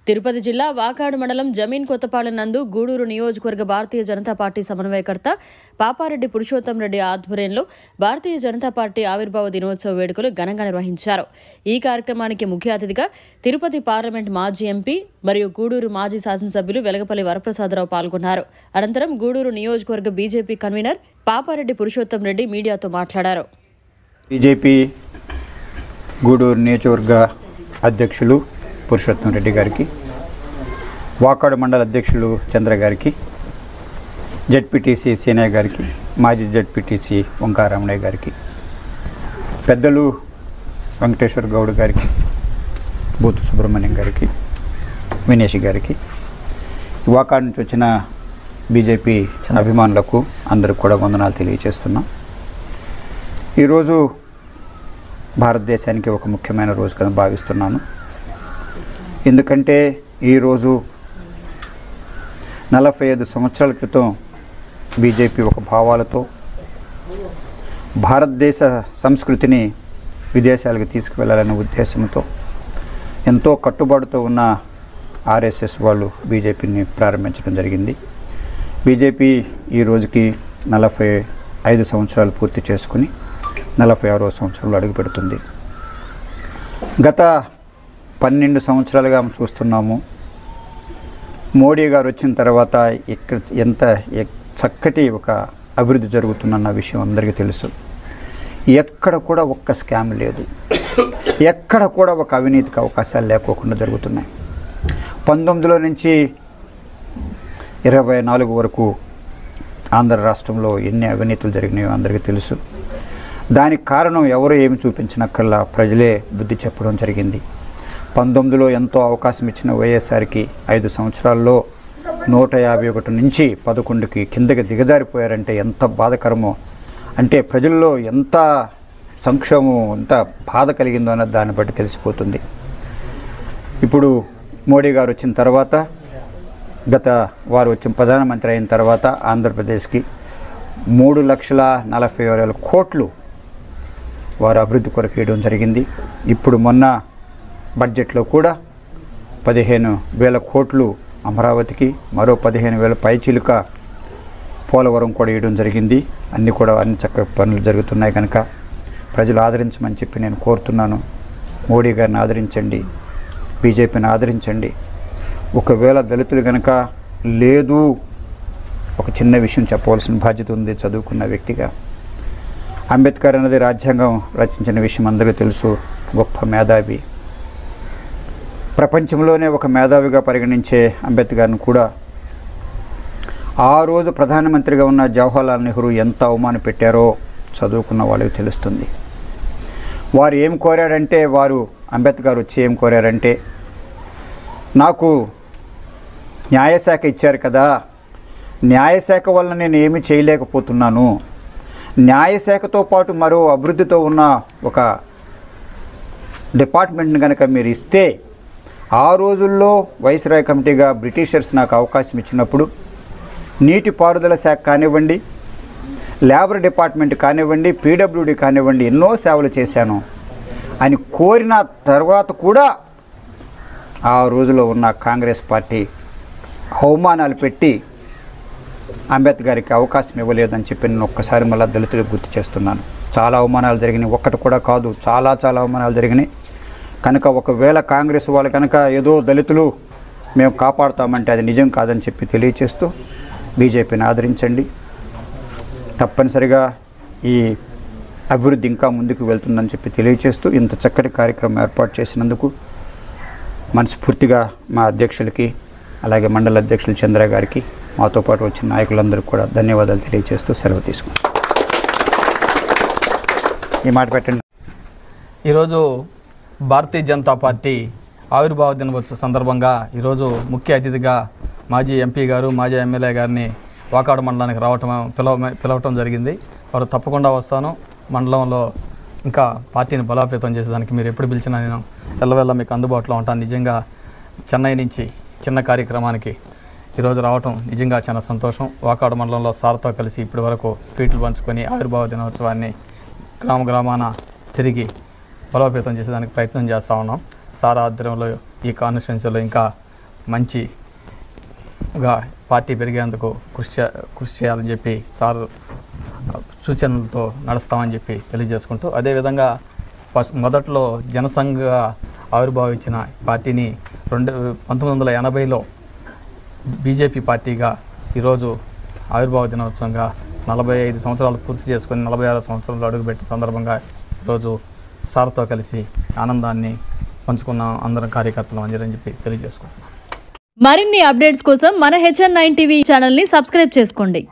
తిరుపతి జిల్లా వాకాడు మండలం జమీన్ కొత్తపాలెం నందు గూడూరు నియోజకవర్గ భారతీయ జనతా పార్టీ సమన్వయకర్త పాపారెడ్డి పురుషోత్తం రెడ్డి ఆధ్వర్యంలో భారతీయ జనతా పార్టీ ఆవిర్భావ దినోత్సవ వేడుకలు ఘనంగా నిర్వహించారు. ఈ కార్యక్రమానికి ముఖ్య అతిథిగా తిరుపతి పార్లమెంట్ మాజీ ఎంపీ మరియు గూడూరు మాజీ శాసనసభ్యులు వెలగపల్లి వరప్రసాదరావు పాల్గొన్నారు. అనంతరం గూడూరు నియోజకవర్గ బీజేపీ కన్వీనర్ పాపారెడ్డి పురుషోత్తం రెడ్డి మీడియాతో మాట్లాడారు. బీజేపీ గూడూరు నియోజకవర్గ అధ్యక్షులు పురుషోత్తం రెడ్డి గారికి, వాకాడు మండల అధ్యక్షులు చంద్ర గారికి, జెడ్పీటీసీ సీనయ్య గారికి, మాజీ జెడ్పీటీసీ వంకారమణయ్య గారికి, పెద్దలు వెంకటేశ్వర గౌడ్ గారికి, బూతు సుబ్రహ్మణ్యం గారికి, వినేష్ గారికి, వాకాడు నుంచి వచ్చిన బీజేపీ అభిమానులకు అందరికి కూడా వందనాలు తెలియజేస్తున్నాం. ఈరోజు భారతదేశానికి ఒక ముఖ్యమైన రోజు కింద భావిస్తున్నాను. ఎందుకంటే ఈరోజు 45 సంవత్సరాల క్రితం బీజేపీ ఒక భావాలతో భారతదేశ సంస్కృతిని విదేశాలకు తీసుకువెళ్ళాలనే ఉద్దేశంతో ఎంతో కట్టుబాటుతో ఉన్న ఆర్ఎస్ఎస్ వాళ్ళు బీజేపీని ప్రారంభించడం జరిగింది. బీజేపీ ఈ రోజుకి 45 సంవత్సరాలు పూర్తి చేసుకుని 46వ సంవత్సరంలో అడుగుపెడుతుంది. గత 12 సంవత్సరాలుగా చూస్తున్నాము. మోడీ గారు వచ్చిన తర్వాత ఇక్కడ ఎంత చక్కటి ఒక అభివృద్ధి జరుగుతున్న విషయం అందరికీ తెలుసు. ఎక్కడ కూడా ఒక్క స్కామ్ లేదు, ఎక్కడ కూడా ఒక అవినీతికి అవకాశాలు లేకోకుండా జరుగుతున్నాయి. 19లో నుంచి 24 వరకు ఆంధ్ర రాష్ట్రంలో ఎన్ని అవినీతులు జరిగినాయో అందరికీ తెలుసు. దానికి కారణం ఎవరు ఏమి చూపించినక్కల్లా ప్రజలే బుద్ధి చెప్పడం జరిగింది. 19లో ఎంతో అవకాశం ఇచ్చిన వైఎస్ఆర్కి 5 సంవత్సరాల్లో 151 నుంచి 11కి కిందకి దిగజారిపోయారంటే ఎంత బాధకరమో, అంటే ప్రజల్లో ఎంత సంక్షోభం, ఎంత బాధ కలిగిందో అన్నది దాన్ని బట్టి తెలిసిపోతుంది. ఇప్పుడు మోడీ గారు వచ్చిన తర్వాత, వారు వచ్చిన ప్రధానమంత్రి అయిన తర్వాత ఆంధ్రప్రదేశ్కి 3,40,000 కోట్లు వారు అభివృద్ధి కొరకు వేయడం జరిగింది. ఇప్పుడు మొన్న బడ్జెట్లో కూడా 15,000 కోట్లు అమరావతికి, మరో 15,000 పైచిలుక పోలవరం కూడా వేయడం జరిగింది. అన్ని చక్కగా పనులు జరుగుతున్నాయి కనుక ప్రజలు ఆదరించమని చెప్పి నేను కోరుతున్నాను. మోడీ గారిని ఆదరించండి, బీజేపీని ఆదరించండి. ఒకవేళ దళితులు కనుక లేదు, ఒక చిన్న విషయం చెప్పవలసిన బాధ్యత ఉంది చదువుకున్న వ్యక్తిగా. అంబేద్కర్ అనేది రాజ్యాంగం రచించిన విషయం అందరికీ తెలుసు. గొప్ప మేధావి, ప్రపంచంలోనే ఒక మేధావిగా పరిగణించే అంబేద్కర్ను కూడా ఆ రోజు ప్రధానమంత్రిగా ఉన్న జవహర్లాల్ నెహ్రూ ఎంత అవమాన పెట్టారో చదువుకున్న వాళ్ళకి తెలుస్తుంది. వారు ఏం కోరాడంటే, అంబేద్కర్ వచ్చి ఏం కోరారంటే, నాకు న్యాయశాఖ ఇచ్చారు కదా, న్యాయశాఖ వల్ల నేను ఏమీ చేయలేకపోతున్నాను, న్యాయశాఖతో పాటు మరో అభివృద్ధితో ఉన్న ఒక డిపార్ట్మెంట్ని కనుక మీరు ఇస్తే, ఆ రోజుల్లో వైస్రాయ్ కమిటీగా బ్రిటిషర్స్ నాకు అవకాశం ఇచ్చినప్పుడు నీటిపారుదల శాఖ కానివ్వండి, లేబర్ డిపార్ట్మెంట్ కానివ్వండి, పీడబ్ల్యూడీ కానివ్వండి, ఎన్నో సేవలు చేశాను అని కోరిన తర్వాత కూడా ఆ రోజులో ఉన్న కాంగ్రెస్ పార్టీ అవమానాలు పెట్టి అంబేద్కర్కి అవకాశం ఇవ్వలేదని చెప్పి నేను ఒక్కసారి మళ్ళీ దళితులకు గుర్తు చేస్తున్నాను. చాలా అవమానాలు జరిగినాయి, ఒక్కటి కూడా కాదు, చాలా అవమానాలు జరిగినాయి. కనుక ఒకవేళ కాంగ్రెస్ వాళ్ళు కనుక ఏదో దళితులు మేము కాపాడుతామంటే అది నిజం కాదని చెప్పి తెలియచేస్తూ బీజేపీని ఆదరించండి. తప్పనిసరిగా ఈ అభివృద్ధి ఇంకా ముందుకు వెళ్తుందని చెప్పి తెలియచేస్తూ ఇంత చక్కటి కార్యక్రమం ఏర్పాటు చేసినందుకు మనస్ఫూర్తిగా మా అధ్యక్షులకి, అలాగే మండల అధ్యక్షులు చంద్ర గారికి, మాతో పాటు వచ్చిన నాయకులందరికీ కూడా ధన్యవాదాలు తెలియజేస్తూ సెలవు తీసుకుంటాం. ఈ మాట పెట్టండి. ఈరోజు భారతీయ జనతా పార్టీ ఆవిర్భావ దినోత్సవ సందర్భంగా ఈరోజు ముఖ్య అతిథిగా మాజీ ఎంపీ గారు, మాజీ ఎమ్మెల్యే గారిని వాకాడు మండలానికి పిలవటం జరిగింది. వారు తప్పకుండా వస్తాను. మండలంలో ఇంకా పార్టీని బలోపేతం చేసేదానికి మీరు ఎప్పుడు పిలిచినా నేను ఎల్లవెల్ల మీకు అందుబాటులో ఉంటాను. నిజంగా చెన్నై నుంచి చిన్న కార్యక్రమానికి ఈరోజు రావటం నిజంగా చాలా సంతోషం. వాకాడు మండలంలో సార్తో కలిసి ఇప్పటి వరకు స్పీట్లు పంచుకొని ఆవిర్భావ దినోత్సవాన్ని గ్రామాన తిరిగి బలోపేతం చేసేదానికి ప్రయత్నం చేస్తూ ఉన్నాం. సార్ ఆధ్వర్యంలో ఈ కాన్స్టిట్యున్సీలో ఇంకా మంచిగా పార్టీ పెరిగేందుకు కృషి చేయాలని చెప్పి సార్ సూచనలతో నడుస్తామని చెప్పి తెలియజేసుకుంటూ, అదేవిధంగా మొదట్లో జనసంఘ ఆవిర్భావించిన పార్టీని 1980లో బీజేపీ పార్టీగా ఈరోజు ఆవిర్భావ దినోత్సవంగా 45 సంవత్సరాలు పూర్తి చేసుకొని 46 సంవత్సరాలు అడుగుపెట్టిన సందర్భంగా ఈరోజు సార్తో కలిసి ఆనందాన్ని పంచుకున్నాం అందరం కార్యకర్తలు అని చెప్పి తెలియజేసుకుంటున్నాం. మరిన్ని అప్డేట్స్ కోసం మన HN9 టీవీ ఛానల్ని సబ్స్క్రైబ్ చేసుకోండి.